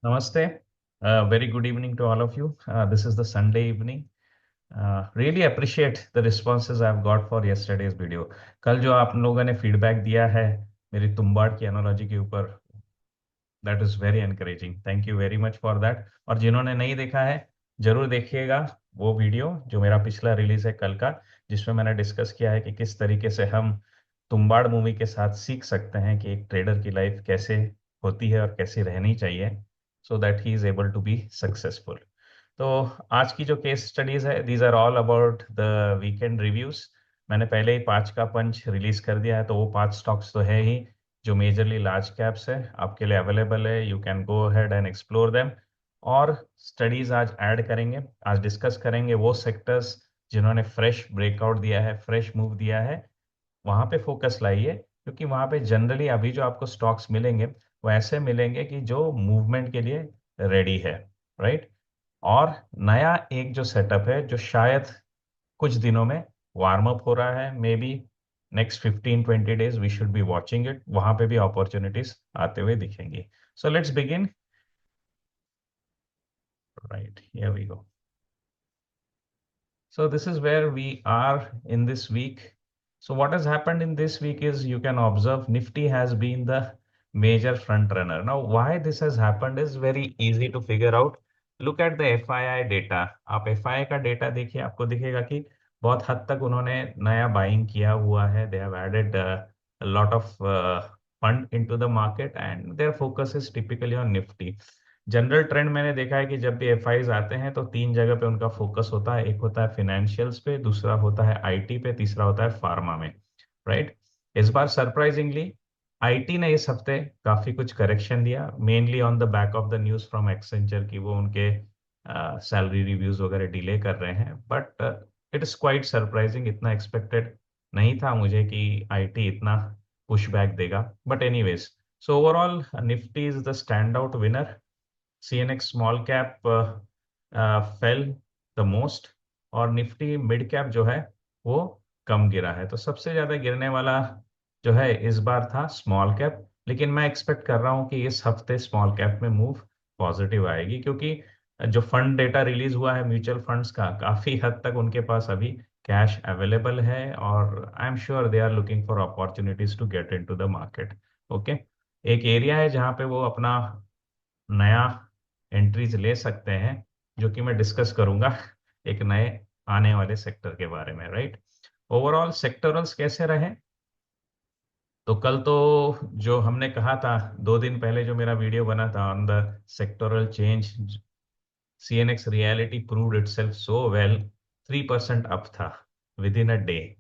Namaste. Very good evening to all of you. This is the Sunday evening. Really appreciate the responses I've got for yesterday's video. कल जो आप लोगों ने feedback दिया है मेरी तुम्बाड़ की एनोलॉजी के ऊपर, that is very encouraging. Thank you very much for that. और जिन्होंने नहीं देखा है जरूर देखिएगा वो वीडियो जो मेरा पिछला रिलीज है कल का, जिसमें मैंने डिस्कस किया है कि किस तरीके से हम तुम्बाड़ मूवी के साथ सीख सकते हैं कि एक ट्रेडर की लाइफ कैसे होती है और कैसे रहनी चाहिए, so that he is able to be successful. तो आज की जो केस स्टडीज है these are all about the weekend reviews. मैंने पहले ही 5 का पंच रिलीज कर दिया है, तो वो 5 स्टॉक्स तो है ही जो मेजरली लार्ज कैप्स है, आपके लिए अवेलेबल है. You can go ahead and explore them. और स्टडीज आज ऐड करेंगे, आज डिस्कस करेंगे वो सेक्टर्स जिन्होंने फ्रेश ब्रेकआउट दिया है, फ्रेश मूव दिया है, वहां पे फोकस लाइए. क्योंकि वहां पे जनरली अभी जो आपको स्टॉक्स मिलेंगे वो ऐसे मिलेंगे कि जो मूवमेंट के लिए रेडी है, राइट. और नया एक जो सेटअप है जो शायद कुछ दिनों में वार्म अप हो रहा है, maybe next 15-20 days we should be watching it, वहां पे भी अपॉर्चुनिटीज आते हुए दिखेंगी. So let's begin. Right, here we go. So this is where we are in this week. So what has happened in this week is you can observe Nifty has been the major front runner. Now why this has happened is very easy to figure out. Look at the FII data. आप FII का data देखिए, आपको दिखेगा कि बहुत हद तक उन्होंने नया बाइंग किया हुआ है. They have added a lot of fund into the market and their focus is typically on Nifty. General trend मैंने देखा है कि जब भी एफआईज आते हैं तो 3 जगह पे उनका फोकस होता है. एक होता है फिनेंशियल्स पे, दूसरा होता है आईटी पे, तीसरा होता है फार्मा में, राइट. इस बार सरप्राइजिंगली आईटी ने इस हफ्ते काफी कुछ करेक्शन दिया, mainly on the back of the news from Accenture की वो उनके सैलरी रिव्यूज वगैरह डिले कर रहे हैं. But it is quite surprising, इतना एक्सपेक्टेड नहीं था मुझे कि आईटी इतना पुश बैक देगा. But anyways, so overall Nifty is the stand out winner. CNX small cap fail the most और निफ्टी मिड कैप जो है वो कम गिरा है. तो सबसे ज्यादा गिरने वाला जो है इस बार था स्मॉल कैप, लेकिन मैं एक्सपेक्ट कर रहा हूँ कि इस हफ्ते स्मॉल कैप में मूव पॉजिटिव आएगी, क्योंकि जो फंड डेटा रिलीज हुआ है म्यूचुअल फंड्स का, काफी हद तक उनके पास अभी कैश अवेलेबल है और I am sure they are looking for opportunities to get in to the market. Okay, एक एरिया है जहाँ पे वो अपना नया एंट्रीज ले सकते हैं, जो कि मैं डिस्कस करूंगा एक नए आने वाले सेक्टर के बारे में, राइट. ओवरऑल सेक्टरल्स कैसे रहे? तो कल तो जो हमने कहा था 2 दिन पहले जो मेरा वीडियो बना था on the sectoral change, CNX reality proved itself so well. 3% up था विद इन अ डे.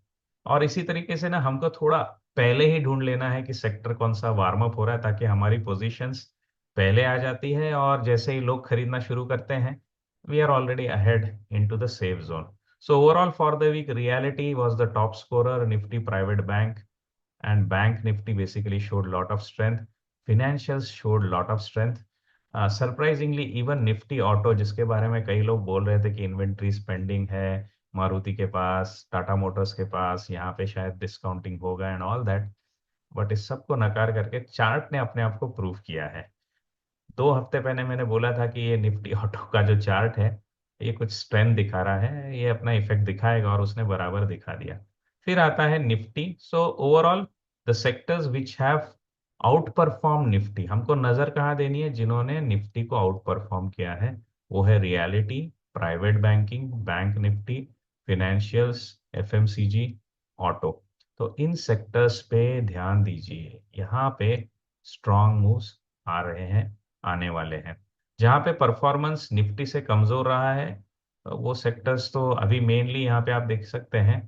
और इसी तरीके से ना हमको थोड़ा पहले ही ढूंढ लेना है कि सेक्टर कौन सा वार्म अप हो रहा है, ताकि हमारी पोजीशंस पहले आ जाती है और जैसे ही लोग खरीदना शुरू करते हैं we are already ahead into the safe zone. So overall for the week realty was the top scorer, Nifty private bank and bank nifty basically showed lot of strength. Financials showed lot of strength. Surprisingly even Nifty auto, जिसके बारे में कई लोग बोल रहे थे कि inventory spending है मारुति के पास, टाटा मोटर्स के पास, यहाँ पे शायद डिस्काउंटिंग होगा एंड ऑल दैट, बट इस सबको नकार करके चार्ट ने अपने आप को प्रूव किया है. 2 हफ्ते पहले मैंने बोला था कि ये निफ्टी ऑटो का जो चार्ट है ये कुछ स्ट्रेंथ दिखा रहा है, ये अपना इफेक्ट दिखाएगा, और उसने बराबर दिखा दिया. फिर आता है Nifty. So overall the sectors which have out perform Nifty, हमको नजर कहाँ देनी है जिन्होंने निफ्टी को आउट परफॉर्म किया है, वो है reality, private banking, bank Nifty, financials, FMCG, auto. तो इन सेक्टर्स पे ध्यान दीजिए, यहाँ पे स्ट्रॉन्ग मूव्स आ रहे हैं, आने वाले हैं. जहाँ पे परफॉर्मेंस निफ्टी से कमजोर रहा है वो सेक्टर्स तो अभी मेनली यहाँ पे आप देख सकते हैं.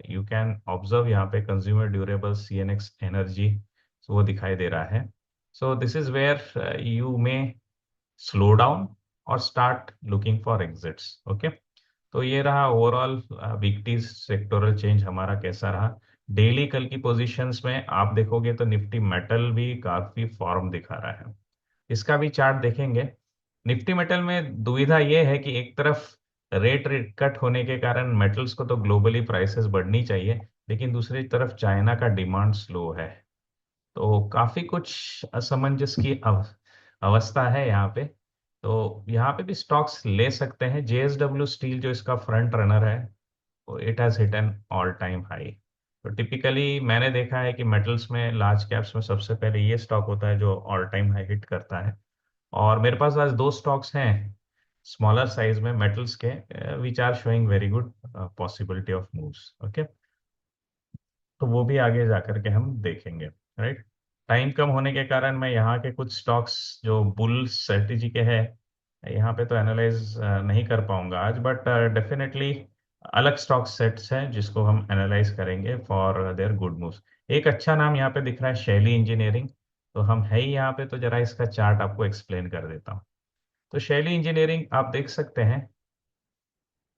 यू कैन ऑब्जर्व यहाँ पे कंज्यूमर ड्यूरेबल, सीएनएक्स एनर्जी, वो दिखाई दे रहा है. So this is where you may slow down और start looking for exits. Okay, तो ये रहा ओवरऑल वीकलीज सेक्टोरल चेंज हमारा कैसा रहा. डेली कल की पोजीशंस में आप देखोगे तो निफ्टी मेटल भी काफी फॉर्म दिखा रहा है. इसका भी चार्ट देखेंगे. निफ्टी मेटल में दुविधा यह है कि एक तरफ रेट कट होने के कारण मेटल्स को तो ग्लोबली प्राइसेस बढ़नी चाहिए, लेकिन दूसरी तरफ चाइना का डिमांड स्लो है. तो काफी कुछ असमंजस की अवस्था है यहाँ पे। तो यहाँ पे भी स्टॉक्स ले सकते हैं। जेएसडब्ल्यू स्टील जो इसका फ्रंट रनर है, it has hit an all time high. तो टिपिकली मैंने देखा है कि मेटल्स में, लार्ज कैप्स में सबसे पहले ये स्टॉक होता है जो ऑल टाइम हाई हिट करता है। और मेरे पास आज दो स्टॉक्स हैं स्मॉलर साइज में मेटल्स के, which are showing very good possibility of moves. Okay, तो वो भी आगे जा करके हम देखेंगे। राइट, टाइम कम होने के कारण मैं यहाँ के कुछ स्टॉक्स जो बुल स्ट्रेटेजी के हैं यहाँ पे तो एनालाइज नहीं कर पाऊंगा आज, बट डेफिनेटली अलग स्टॉक सेट्स हैं जिसको हम एनालाइज करेंगे फॉर देयर गुड मूव्स। एक अच्छा नाम यहाँ पे दिख रहा है, शैली इंजीनियरिंग। तो हम है ही यहाँ पे, तो जरा इसका चार्ट आपको एक्सप्लेन कर देता हूँ। तो शैली इंजीनियरिंग आप देख सकते हैं,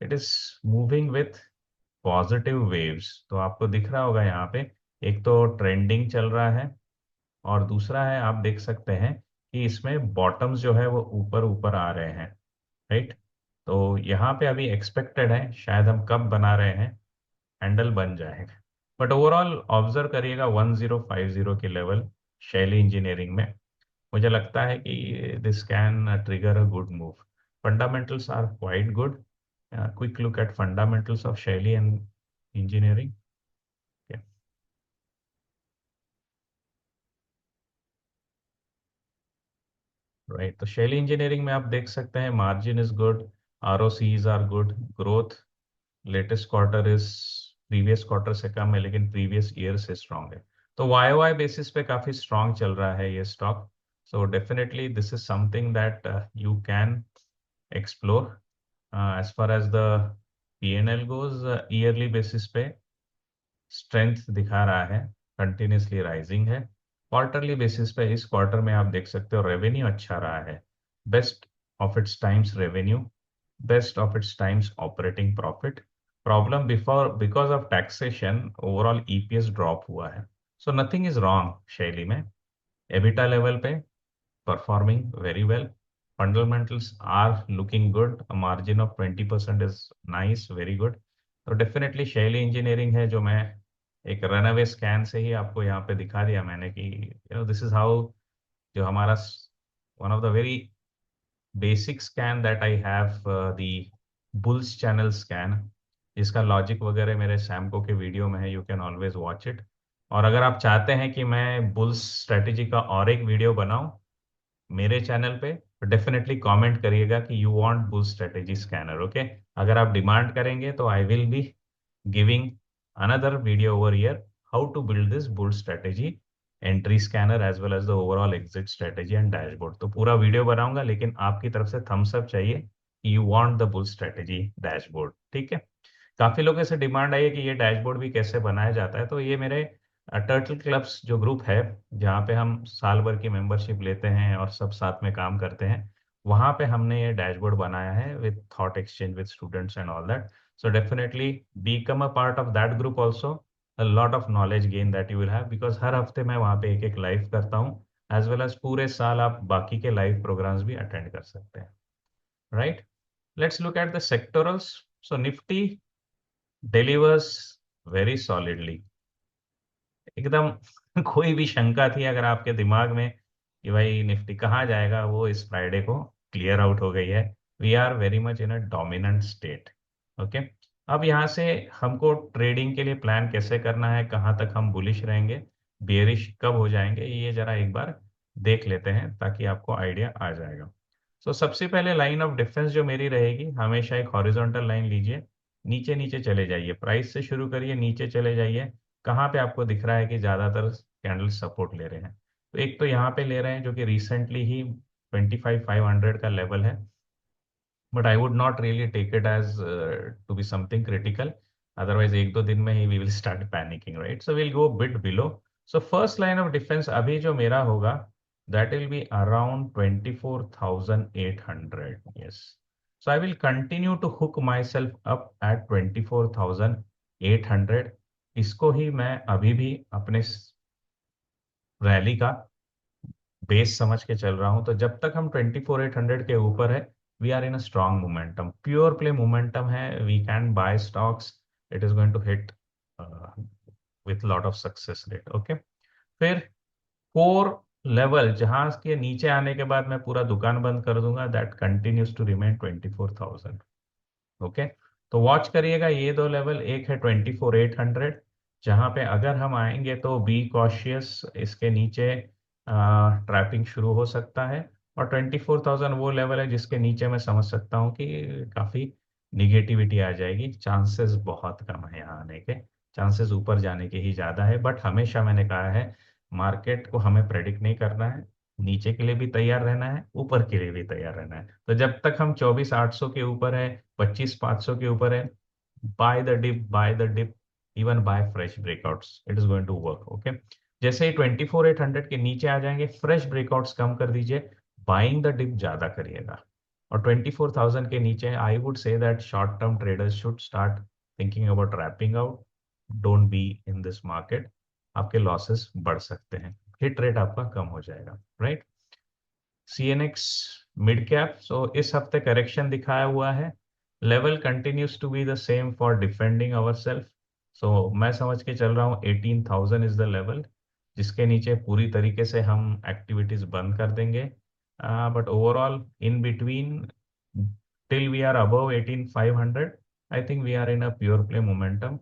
it is moving with positive waves. तो आपको दिख रहा होगा यहाँ पे, एक तो ट्रेंडिंग चल रहा है, और दूसरा है आप देख सकते हैं कि इसमें बॉटम्स जो है वो ऊपर ऊपर आ रहे हैं। राइट, तो यहाँ पे अभी एक्सपेक्टेड है, शायद हम कब बना रहे हैं, हैंडल बन जाएगा। बट ओवरऑल ऑब्जर्व करिएगा 1050 के लेवल शैली इंजीनियरिंग में। मुझे लगता है कि this can trigger a good move. Fundamentals are quite good. Quick look at fundamentals of Shaily and engineering. Right, तो शैली इंजीनियरिंग में आप देख सकते हैं margin is good, ROCs are good, growth latest quarter is previous quarter से कम है लेकिन प्रीवियस ईयर से स्ट्रांग है। तो वाई वाई बेसिस पे काफी स्ट्रांग चल रहा है ये stock. So definitely this is something that you can explore. As far as the PNL goes, yearly basis पे स्ट्रेंथ दिखा रहा है, कंटिन्यूसली राइजिंग है। क्वार्टरली बेसिस पे इस क्वार्टर में आप देख सकते हो रेवेन्यू अच्छा रहा है, best of its times revenue, best of its times operating profit. Problem before because of taxation overall EPS drop हुआ है। सो नथिंग इज रॉन्ग शैली में। एबिटा लेवल पे performing very well. Fundamentals are looking good. A margin of 20% is nice, very good. तो definitely शैली engineering है जो मैं एक रनअवे स्कैन से ही आपको यहाँ पे दिखा दिया मैंने कि दिस इज हाउ, जो हमारा one of the very basic scan that I have, the bulls channel scan. इसका लॉजिक वगैरह मेरे सैमको के वीडियो में है, you can always watch it. और अगर आप चाहते हैं कि मैं बुल्स स्ट्रेटेजी का और एक वीडियो बनाऊं मेरे चैनल पे, तो डेफिनेटली कमेंट करिएगा कि you want bull strategy scanner. Okay, अगर आप डिमांड करेंगे तो I will be giving another video over here, how to build this bull strategy entry scanner as well as the overall exit strategy and dashboard. तो पूरा video बनाऊंगा, लेकिन आपकी तरफ से थम्स अप चाहिए कि you want the bull strategy dashboard. ठीक है, काफी लोगों से डिमांड आई है कि ये डैशबोर्ड भी कैसे बनाया जाता है। तो ये मेरे टर्टल क्लब्स जो ग्रुप है, जहाँ पे हम साल भर की मेंबरशिप लेते हैं और सब साथ में काम करते हैं, वहाँ पे हमने ये डैशबोर्ड बनाया है with thought exchange with students and all that. So definitely become a part of that group also. A lot of knowledge gain that you will have, because हर हफ्ते मैं वहाँ पे एक एक लाइव करता हूँ, एज वेल एज पूरे साल आप बाकी के लाइव प्रोग्राम्स भी अटेंड कर सकते हैं। Right, let's look at the sectorals. So Nifty delivers very solidly, एकदम कोई भी शंका थी अगर आपके दिमाग में कि भाई निफ्टी कहाँ जाएगा, वो इस फ्राइडे को क्लियर आउट हो गई है। We are very much in a dominant state. Okay, अब यहाँ से हमको ट्रेडिंग के लिए प्लान कैसे करना है, कहाँ तक हम बुलिश रहेंगे, बेरिश कब हो जाएंगे, ये जरा एक बार देख लेते हैं ताकि आपको आइडिया आ जाएगा। सो सबसे पहले लाइन ऑफ डिफरेंस जो मेरी रहेगी, हमेशा एक हॉरिजॉन्टल लाइन लीजिए, नीचे नीचे चले जाइए, प्राइस से शुरू करिए, नीचे चले जाइए। कहाँ पे आपको दिख रहा है कि ज्यादातर कैंडल सपोर्ट ले रहे हैं? तो एक तो यहाँ पे ले रहे हैं जो कि रिसेंटली ही 25,500 का लेवल है, but I would not really take it as to be something critical. Otherwise एक दो दिन में ही we will start panicking, right? So will go bit below. So first line of defence अभी जो मेरा होगा, that will be around 24,800। Yes, so I will continue to hook myself up at 24,800। इसको ही मैं अभी भी अपने रैली का बेस समझ के चल रहा हूं। तो जब तक हम 24,800 के ऊपर है, we are in a strong momentum, pure play momentum है, we can buy stocks, it is going to hit with lot of success rate. Okay, फिर कोर लेवल जहां के नीचे आने के बाद मैं पूरा दुकान बंद कर दूंगा, that continues to remain 24,000। Okay, तो वॉच करिएगा ये दो लेवल, एक है 24,800, जहां पे अगर हम आएंगे तो बी कॉशियस, इसके नीचे ट्रैपिंग शुरू हो सकता है। और 24,000 वो लेवल है जिसके नीचे मैं समझ सकता हूँ कि काफी निगेटिविटी आ जाएगी, चांसेस बहुत कम है यहाँ आने के, चांसेस ऊपर जाने के ही ज्यादा है। बट हमेशा मैंने कहा है मार्केट को हमें प्रेडिक्ट नहीं करना है, नीचे के लिए भी तैयार रहना है, ऊपर के लिए भी तैयार रहना है। तो जब तक हम 24,800 के ऊपर है, 25,500 के ऊपर है, buy the dip, even buy fresh breakouts, it is going to work. Okay, जैसे ही 24,800 के नीचे आ जाएंगे, फ्रेश ब्रेकआउट्स कम कर दीजिए, बाइंग द डिप ज्यादा करिएगा। और 24,000 के नीचे I would say that short term traders should start thinking about wrapping out, don't be in this market, आपके लॉसेस बढ़ सकते हैं, हिट रेट आपका कम हो जाएगा, right. CNX mid cap, so इस हफ्ते करेक्शन दिखाया हुआ है, level continues to be the same for defending ourself. सो मैं समझ के चल रहा हूँ 18,000 इज द लेवल, जिसके नीचे पूरी तरीके से हम एक्टिविटीज बंद कर देंगे। But overall in between till we are above 18,500, I think we are in a pure play momentum,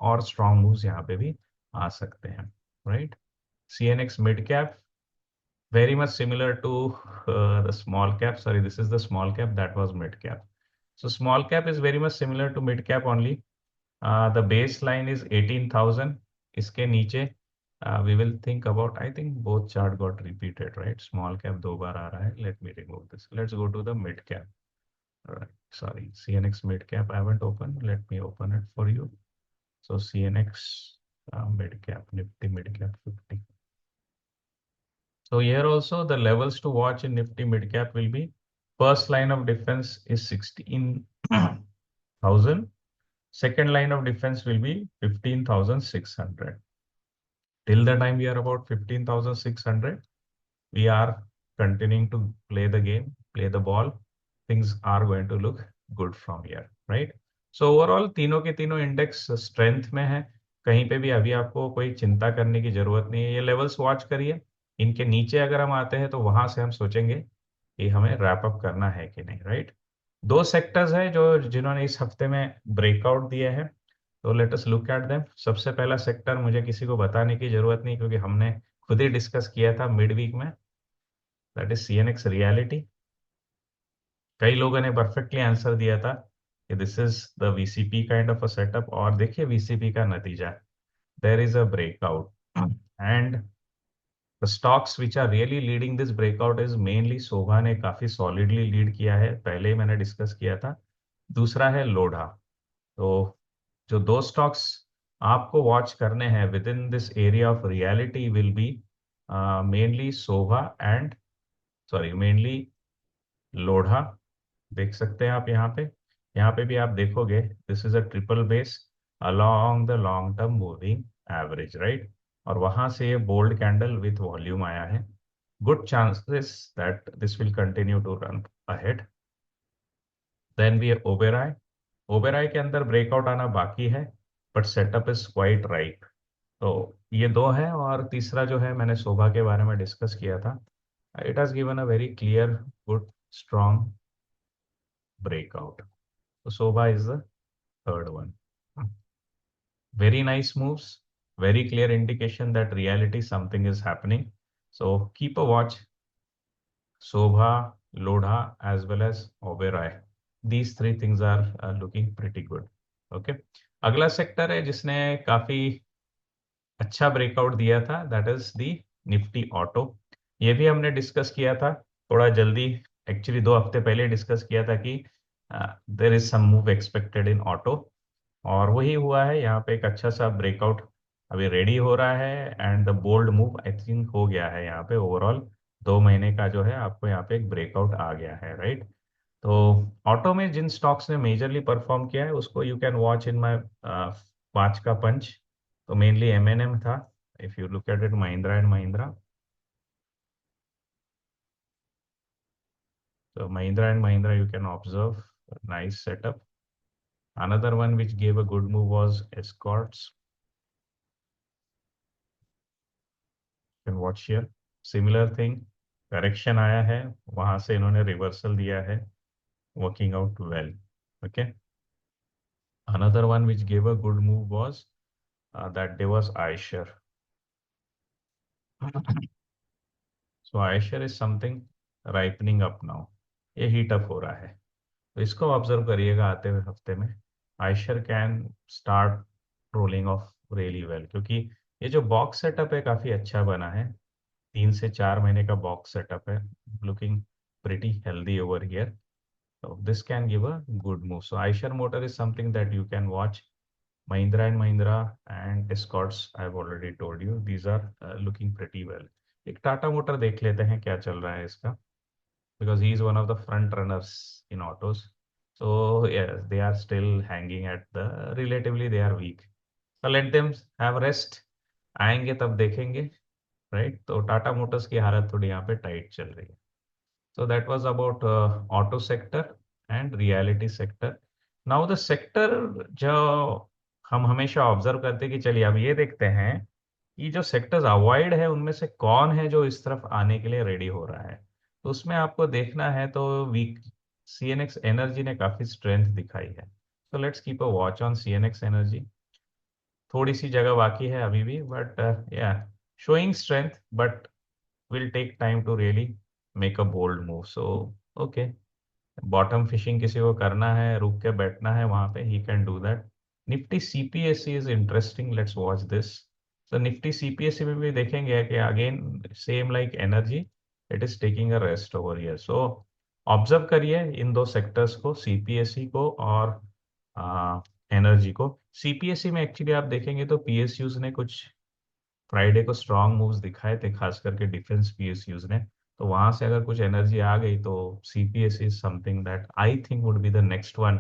और स्ट्रॉन्ग मूव्स यहाँ पे भी आ सकते हैं, right. CNX mid cap, very much similar to the small cap. Sorry, this is the small cap, that was mid cap. So small cap is very much similar to mid cap only. The baseline is 18,000. इसके नीचे we will think about, I think both chart got repeated, right? Small cap दो बार आ रहा है. Let me remove this. Let's go to the mid cap. All right. Sorry, CNX mid cap I haven't opened. Let me open it for you. So CNX mid cap, Nifty mid cap 50. So here also the levels to watch in Nifty mid cap will be, first line of defense is 16,000. Second line of defense will be 15,600. Till the time we are about 15,600, we are continuing to play the game, play the ball. Things are going to look good from here, right? So overall तीनों के तीनों index strength में है, कहीं पे भी अभी आपको कोई चिंता करने की जरूरत नहीं है। ये लेवल्स वॉच करिए, इनके नीचे अगर हम आते हैं तो वहां से हम सोचेंगे कि हमें रैप अप करना है कि नहीं, राइट। दो सेक्टर्स है जो जिन्होंने इस हफ्ते में ब्रेकआउट दिए हैं, तो let us look at them. सबसे पहला सेक्टर मुझे किसी को बताने की जरूरत नहीं, क्योंकि हमने खुद ही डिस्कस किया था मिड वीक में, दैट इज CNX रियलिटी। कई लोगों ने परफेक्टली आंसर दिया था कि this is the VCP kind of a setup, और देखिए VCP का नतीजा, there is a breakout, and the stocks which are really leading this breakout is mainly Sobha ने काफी सॉलिडली लीड किया है, पहले ही मैंने डिस्कस किया था। दूसरा है लोढ़ा। तो जो दो स्टॉक्स आपको वॉच करने हैं with in this area of reality will be mainly सोभा एंड, सॉरी मेनली लोढ़ा। देख सकते हैं आप यहाँ पे भी आप देखोगे, this is a triple base along the long term moving average, right. और वहां से ये बोल्ड कैंडल विथ वॉल्यूम आया है, good chances that this will continue to run ahead. Then we Oberoi, Oberoi के अंदर ब्रेकआउट आना बाकी है, but setup is quite right. तो ये दो है, और तीसरा जो है मैंने शोभा के बारे में डिस्कस किया था, it has given a very clear good strong breakout. So Sobha is the third one. Very nice moves, very clear indication that reality something is happening. So keep a watch. Sobha, Lodha, as well as Oberoi. These three things are looking pretty good. Okay. अगला sector है जिसने काफी अच्छा breakout दिया था, that is the Nifty auto. ये भी हमने डिस्कस किया था थोड़ा जल्दी, एक्चुअली 2 हफ्ते पहले डिस्कस किया था कि there is some move expected in auto, और वही हुआ है। यहाँ पे एक अच्छा सा ब्रेकआउट अभी रेडी हो रहा है, and the bold move I think हो गया है यहाँ पे। ओवरऑल 2 महीने का जो है आपको यहाँ पे एक ब्रेकआउट आ गया है, राइट। तो ऑटो में जिन स्टॉक्स ने मेजरली परफॉर्म किया है उसको you can watch in my 5 का पंच। तो मेनली M&M था, if you look at it, Mahindra and Mahindra. So Mahindra and Mahindra, you can observe nice setup. Another one which gave a good move was Escorts. You can watch here. Similar thing, correction आया है, वहां से इन्होंने reversal दिया है, working out well. Okay. Another one which gave a good move was that day was Eicher. So Eicher is something ripening up now. ये heat up हो रहा है, तो इसको ऑब्जर्व करिएगा आते हुए हफ्ते में. Eicher can start rolling of really well, क्योंकि ये जो बॉक्स सेटअप है काफी अच्छा बना है. 3 से 4 महीने का बॉक्स सेटअप है, looking pretty healthy over here. So this can give a good move. So Eicher Motor is something that you can watch. Mahindra and Mahindra and Escorts, I've already told you, these are looking pretty well. एक Tata motor देख लेते हैं क्या चल रहा है इसका, because he is one of the front runners in autos. So yes, they are still hanging at the, relatively they are weak. So let them have rest. आएंगे तब देखेंगे, राइट. तो टाटा मोटर्स की हालत थोड़ी यहाँ पे टाइट चल रही है. So that was about auto sector and reality sector. Now the sector जो हम हमेशा ऑब्जर्व करते हैं कि चलिए अब ये देखते हैं कि जो सेक्टर्स अवॉइड है उनमें से कौन है जो इस तरफ आने के लिए रेडी हो रहा है. तो उसमें आपको देखना है तो वीक सीएनएक्स एनर्जी ने काफी स्ट्रेंथ दिखाई है. तो let's keep a watch on CNX energy. थोड़ी सी जगह बाकी है अभी भी, बट या showing strength, but will take time to really make a bold move. So okay, bottom fishing किसी को करना है, रुक के बैठना है वहां पे, he can do that. Nifty CPSC is interesting, let's watch this. तो निफ्टी सीपीएससी में भी देखेंगे कि again same like energy, it is taking a rest over here. So observe करिए इन दो सेक्टर्स को, सीपीएससी को और एनर्जी को. सीपीएससी में एक्चुअली आप देखेंगे तो पीएसयूज ने कुछ फ्राइडे को स्ट्रांग मूव्स दिखाए थे, खास करके डिफेंस पीएसयूज ने. तो वहां से अगर कुछ एनर्जी आ गई तो CPS is something that I think would be the next one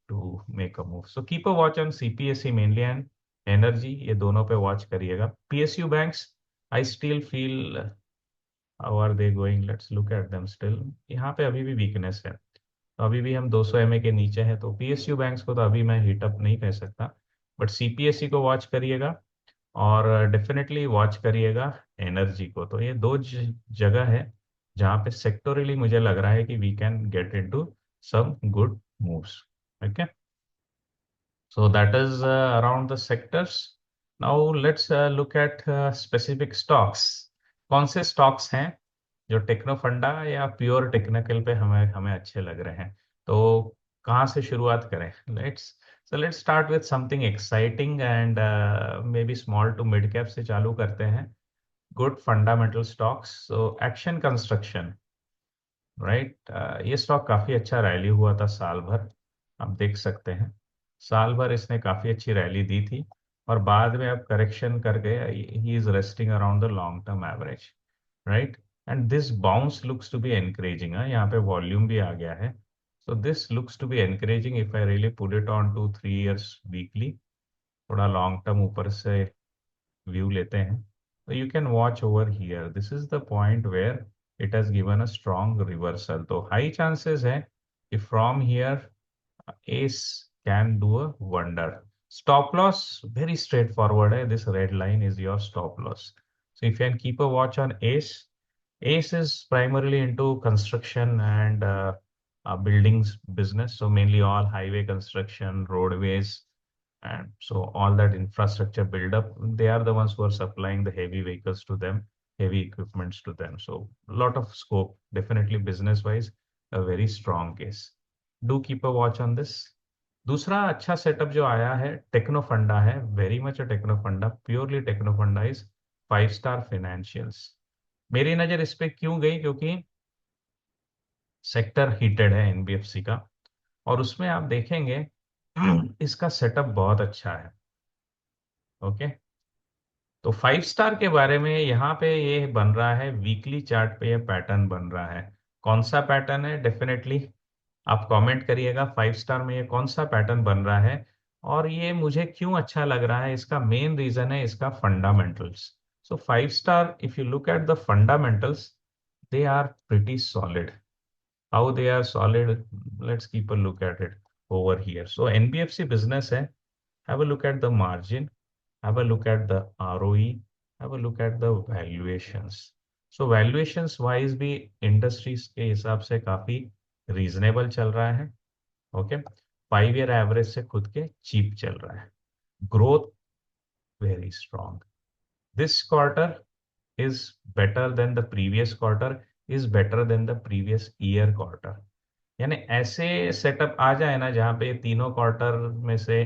to make a move. So keep a watch on CPSC mainly and energy, ये दोनों पे वॉच करिएगा. PSU banks, I still feel, how are they going, let's look at them. Still यहाँ पे अभी भी weakness है, तो अभी भी हम 200 एमए के नीचे हैं, तो पीएसयू बैंक्स को तो अभी मैं हीटअप नहीं कह सकता. बट सीपीएससी को वॉच करिएगा और डेफिनेटली वॉच करिएगा एनर्जी को. तो ये दो जगह है जहाँ पे सेक्टोरली मुझे लग रहा है कि we can get into some good moves. Okay. So that is around the sectors. Now let's look at specific stocks. कौन से स्टॉक्स हैं जो टेक्नो फंडा या प्योर टेक्निकल पे हमें हमें अच्छे लग रहे हैं. तो कहाँ से शुरुआत करें? Let's start with something exciting and maybe small to mid cap से चालू करते हैं. Good fundamental stocks. So action construction, right. ये स्टॉक काफी अच्छा रैली हुआ था साल भर, आप देख सकते हैं. साल भर इसने काफी अच्छी रैली दी थी और बाद में अब करेक्शन करके he is resting around the long term average, right. And this bounce looks to be encouraging. यहाँ पे वॉल्यूम भी आ गया है. So this looks to be encouraging if I really put it on to 3 years weekly. थोड़ा long term ऊपर से view लेते हैं तो you can watch over here. This is the point where it has given a strong reversal. तो high chances है कि from here Ace can do a wonder. Stop loss very straightforward है, this red line is your stop loss. So if you can keep a watch on Ace. Ace is primarily into construction and buildings business, so mainly all highway construction, roadways, and so all that infrastructure build up. They are the ones who are supplying the heavy vehicles to them, heavy equipments to them. So a lot of scope, definitely business wise, a very strong case. Do keep a watch on this. दूसरा अच्छा setup जो आया है techno फंडा है, very much अ techno फंडा, purely techno फंडा is 5 star financials. मेरी नजर इस पे क्यों गई? क्योंकि सेक्टर हीटेड है एनबीएफसी का और उसमें आप देखेंगे इसका सेटअप बहुत अच्छा है. ओके. तो 5 स्टार के बारे में यहाँ पे ये बन रहा है, वीकली चार्ट पे ये पैटर्न बन रहा है. कौन सा पैटर्न है? डेफिनेटली आप कमेंट करिएगा 5 स्टार में ये कौन सा पैटर्न बन रहा है और ये मुझे क्यों अच्छा लग रहा है. इसका मेन रीजन है इसका fundamentals. So 5 star, if you look at the fundamentals, they are pretty solid. How they are solid, let's keep a look at it over here. So NBFC business hai, have a look at the margin, have a look at the ROE, have a look at the valuations. So valuations wise भी industries के हिसाब से काफी reasonable चल रहा है। Okay, 5 year average से खुद के चीप चल रहा है। Growth very strong. This quarter is better than the previous quarter, is better than the previous year quarter। यानी ऐसे सेटअप आ जाए ना जहां पे तीनों क्वार्टर में से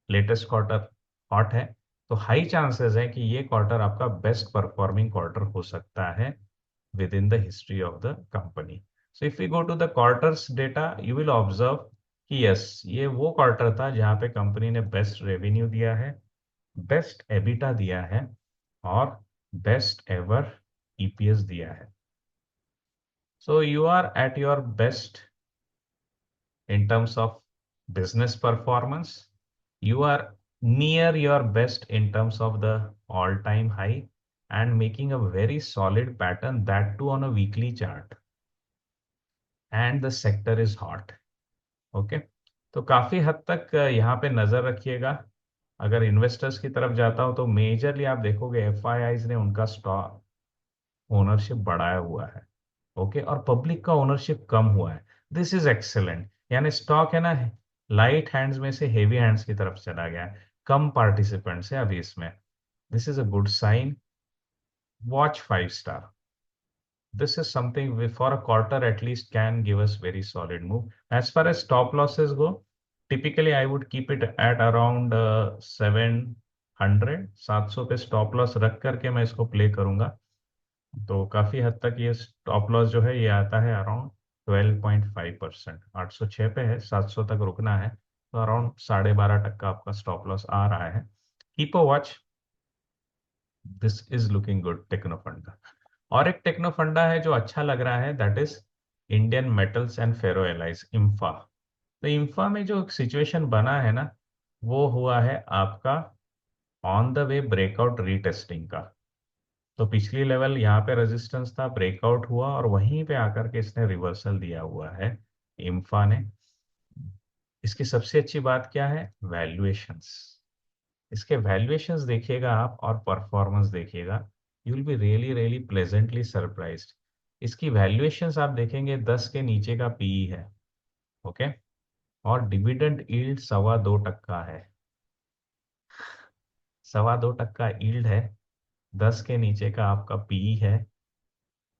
लेटेस्ट क्वार्टर हॉट है, तो हाई चांसेस है कि ये क्वार्टर आपका बेस्ट परफॉर्मिंग क्वार्टर हो सकता है within the history of the company. So if you go to the quarters data, you will observe कि यस, ये वो क्वार्टर था जहां पे कंपनी ने बेस्ट रेवेन्यू दिया है, बेस्ट एबिटा दिया है, और बेस्ट एवर ईपीएस दिया है। So you are at your best in terms of business performance. You are near your best in terms of the all-time high and making a very solid pattern, that too on a weekly chart. And the sector is hot. Okay, तो काफी हद तक यहाँ पे नजर रखिएगा। अगर investors की तरफ जाता हो तो मेजरली आप देखोगे एफआईआईज ने उनका स्टॉक ओनरशिप बढ़ाया हुआ है। ओके, और पब्लिक का ओनरशिप कम हुआ है। दिस इज एक्सेलेंट, यानी स्टॉक है ना, लाइट हैंड्स में से हेवी हैंड्स की तरफ चला गया है, कम पार्टिसिपेंट्स है अभी इसमें। This is a good sign. Watch 5 star. this is something for a quarter at least can give us very solid move. As far as stop losses go, typically I would keep it at around 700, 700 पे stop loss रख करके मैं इसको play करूंगा। तो काफी हद तक ये स्टॉप लॉस जो है ये आता है अराउंड 12.5%। 806 पे है, 700 तक रुकना है, तो अराउंड 12.5% का आपका स्टॉप लॉस आ रहा है। Keep a watch, this is looking good techno funda. और एक टेक्नो फंडा है जो अच्छा लग रहा है, that is Indian metals and ferro alloys, IMFA. तो इंफा में जो सिचुएशन बना है ना, वो हुआ है आपका on the way breakout retesting का। तो पिछली लेवल यहाँ पे रेजिस्टेंस था, ब्रेकआउट हुआ और वहीं पे आकर के इसने रिवर्सल दिया हुआ है इंफा ने। इसकी सबसे अच्छी बात क्या है? वैल्यूएशंस। इसके वैल्यूएशंस देखिएगा आप और परफॉर्मेंस देखिएगा, you will be really really pleasantly surprised. इसकी वैल्यूएशंस आप देखेंगे 10 के नीचे का पीई है। ओके, और डिविडेंड यील्ड 2.25% है। 2.25% यील्ड है, 10 के नीचे का आपका पीई है,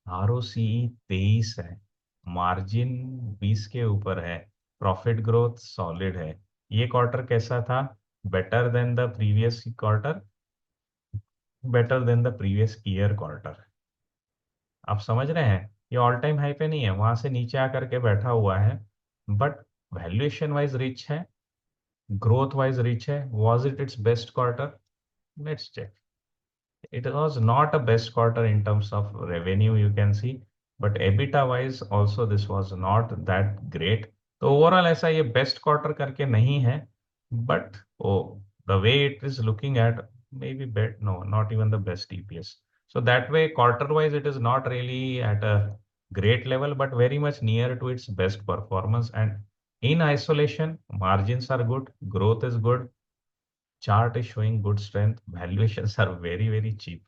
आरओसीई 23 है, मार्जिन 20 के ऊपर है, प्रॉफिट ग्रोथ सॉलिड है। ये क्वार्टर कैसा था? Better than the previous quarter, better than the previous year quarter. आप समझ रहे हैं? ये ऑल टाइम हाई पे नहीं है, वहां से नीचे आकर के बैठा हुआ है, बट वैल्यूएशन वाइज रिच है, ग्रोथ वाइज रिच है। Was it its best quarter? Let's check. It was not a best quarter in terms of revenue, you can see, but EBITDA wise also this was not that great. तो overall ऐसा ये best quarter करके नहीं है, but oh the way it is looking at, maybe bet, no not even the best EPS. So that way quarter wise it is not really at a great level, but very much near to its best performance. And in isolation margins are good, growth is good, chart is showing good strength, valuations are very very cheap.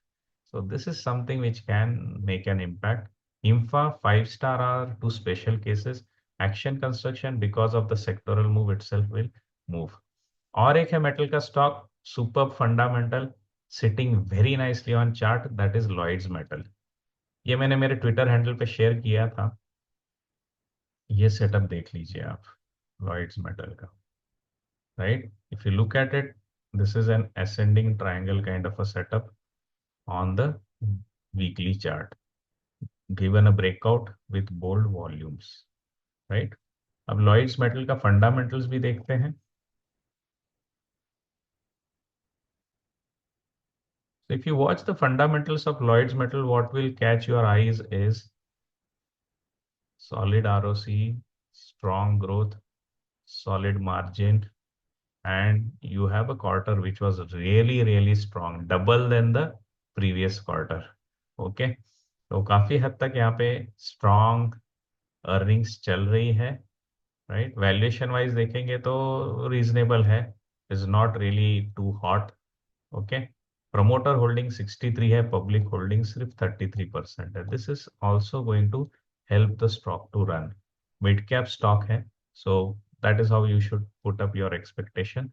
So this is something which can make an impact. Infra 5 star are two special cases. Action construction because of the sectoral move itself will move. और एक है metal का stock, super fundamental, sitting very nicely on chart, that is Lloyds metal. ये मैंने मेरे Twitter handle पे share किया था, ये सेटअप देख लीजिए आप लॉयड्स मेटल का। Right, if you look at it, this is an ascending triangle kind of a setup on the weekly chart, given a breakout with bold volumes, right? अब Lloyds metal का fundamentals भी देखते हैं। So if you watch the fundamentals of Lloyd's metal, what will catch your eyes is solid ROC, strong growth, solid margin, and you have a quarter which was really really strong, double than the previous quarter. Okay, तो काफी हद तक यहाँ पे strong earnings चल रही है। Right, valuation wise देखेंगे तो रीजनेबल है, is not really too hot. Okay, promoter holding 63 है, पब्लिक होल्डिंग सिर्फ 33% है. This is also going to help the stock to run. Mid cap stock है, so that is how you should put up your expectation.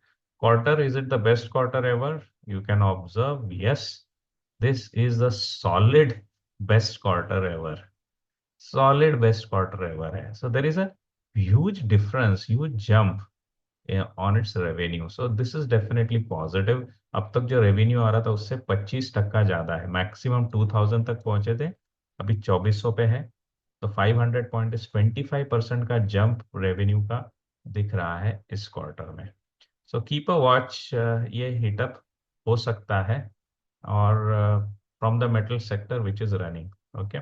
Quarter, is it the best quarter ever? You can observe, yes, this is the solid best quarter ever. Solid best quarter ever है. So there is a huge difference, huge jump on its revenue. So this is definitely positive. अब तक जो revenue आ रहा था उससे 25% ज्यादा है. Maximum 2000 तक पहुंचे थे, अभी 2400 पे है. तो 500 पॉइंट इज 25% का जंप रेवेन्यू का दिख रहा है इस क्वार्टर में. सो कीप अ वॉच, ये हिटअप हो सकता है, और from the metal sector which is running. Okay,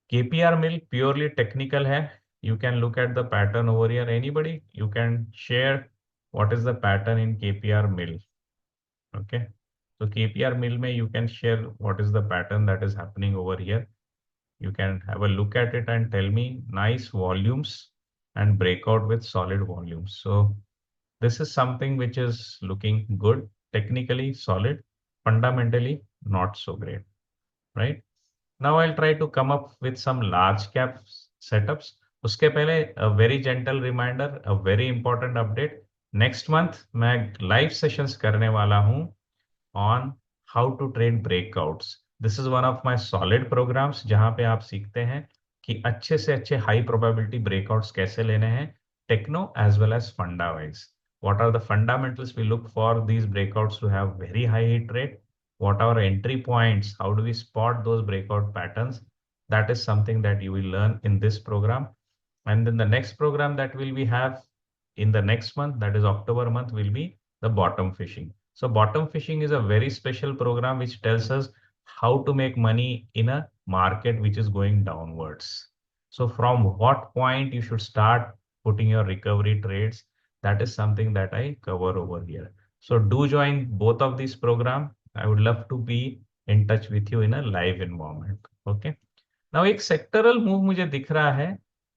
KPR mill purely technical है. You can look at the pattern over here. Anybody, you can share what is the pattern in KPR mill. Okay, so KPR mill में you can share what is the pattern that is happening over here. You can have a look at it and tell me. Nice volumes and breakout with solid volumes. So this is something which is looking good, technically solid, fundamentally not so great, right? Now I'll try to come up with some large cap setups. उसके पहले a very gentle reminder, a very important update. Next month मैं live sessions करने वाला हूँ on how to trade breakouts. This is one of my solid programs जहाँ पे आप सीखते हैं कि अच्छे से अच्छे high probability breakouts कैसे लेने हैं, techno as well as funda wise. What are the fundamentals we look for these breakouts to have very high hit rate? What are entry points? How do we spot those breakout patterns? That is something that you will learn in this program. And then the next program that will we have in the next month, that is October month, will be the bottom fishing. So bottom fishing is a very special program which tells us how to make money in a market which is going downwards. So from what point you should start putting your recovery trades, that is something that I cover over here. So do join both of these programs. I would love to be in touch with you in a live environment. Okay. Now एक sectoral move मुझे दिख रहा है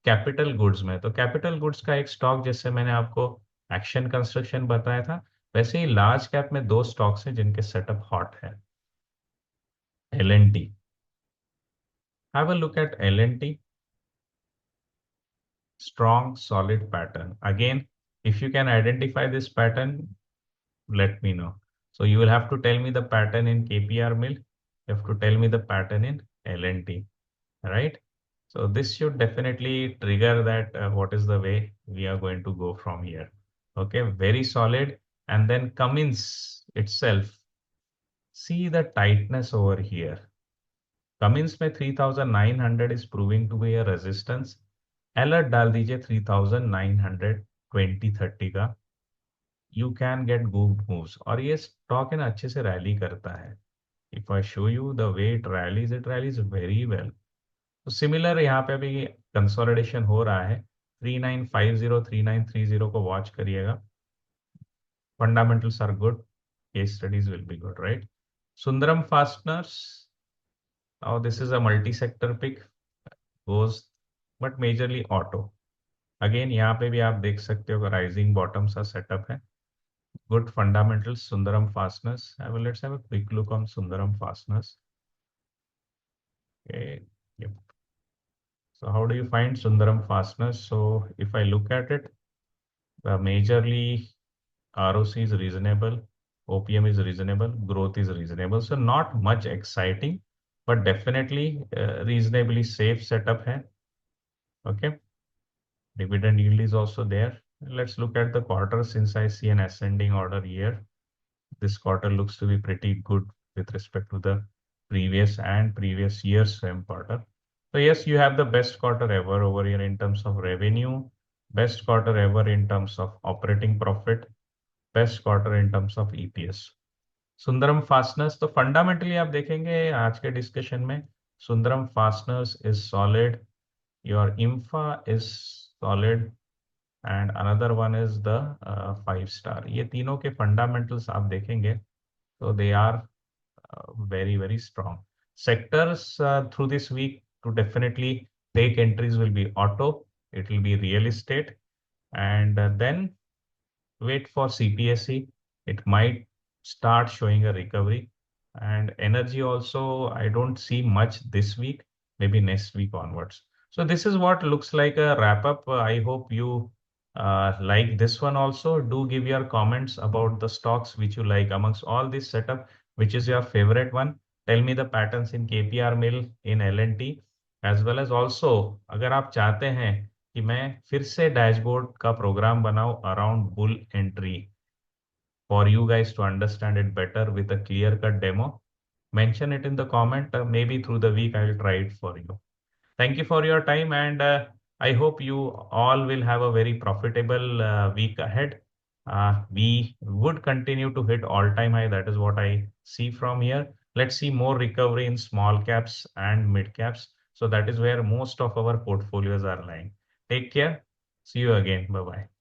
capital goods में. तो capital goods का एक stock, जैसे मैंने आपको एक्शन कंस्ट्रक्शन बताया था, वैसे ही लार्ज कैप में दो स्टॉक्स हैं जिनके सेटअप हॉट है. L&T. Have a look at L&T. Strong solid pattern. Again, if you can identify this pattern, let me know. So you will have to tell me the pattern in KPR mill. You have to tell me the pattern in L&T, right? So this should definitely trigger that what is the way we are going to go from here. Okay, very solid. And then Cummins itself, see the tightness over here. Cummins में 3900 is proving to be a resistance. Alert डाल दीजिए 3900 2030 का. You can get good moves. और ये stock है ना, अच्छे से रैली करता है. If I show you the way it rallies very well. तो सिमिलर यहाँ पे अभी कंसोलिडेशन हो रहा है. 3950 3930 को वॉच करिएगा. Fundamentals are good, case studies will be good, right? Sundaram Fasteners, now this is a multi sector pick, goes but majorly auto. Again यहाँ पे भी आप देख सकते हो राइजिंग बॉटम सा सेटअप है. Good fundamentals, Sundaram Fasteners. Let's have a quick look on Sundaram Fasteners. So how do you find Sundaram Fasteners? So if I look at it, majorly ROC is reasonable, OPM is reasonable, growth is reasonable. So not much exciting, but definitely reasonably safe setup hai. Okay. Dividend yield is also there. Let's look at the quarter since I see an ascending order here. This quarter looks to be pretty good with respect to the previous and previous year's same quarter. So yes, you have the best quarter ever over here in terms of revenue, best quarter ever in terms of operating profit, best quarter in terms of EPS. Sundaram Fasteners, तो fundamentally आप देखेंगे आज के discussion में Sundaram Fasteners is solid, your infra is solid, and another one is the 5 star. ये तीनों के fundamentals आप देखेंगे तो they are very, very strong. Sectors through this week to definitely take entries will be auto, it will be real estate, and then wait for CPSE. It might start showing a recovery. And energy also, I don't see much this week, maybe next week onwards. So this is what looks like a wrap up. I hope you like this one also. Do give your comments about the stocks which you like amongst all this setup, which is your favorite one. Tell me the patterns in KPR mill, in LNT, as well as also अगर आप चाहते हैं कि मैं फिर से dashboard का programme बनाऊं around bull entry for you guys to understand it better with a clear cut demo, mention it in the comment. Maybe through the week, I will try it for you. Thank you for your time, and I hope you all will have a very profitable week ahead. We would continue to hit all-time high. That is what I see from here. Let's see more recovery in small caps and mid caps. So that is where most of our portfolios are lying. Take care. See you again. Bye bye.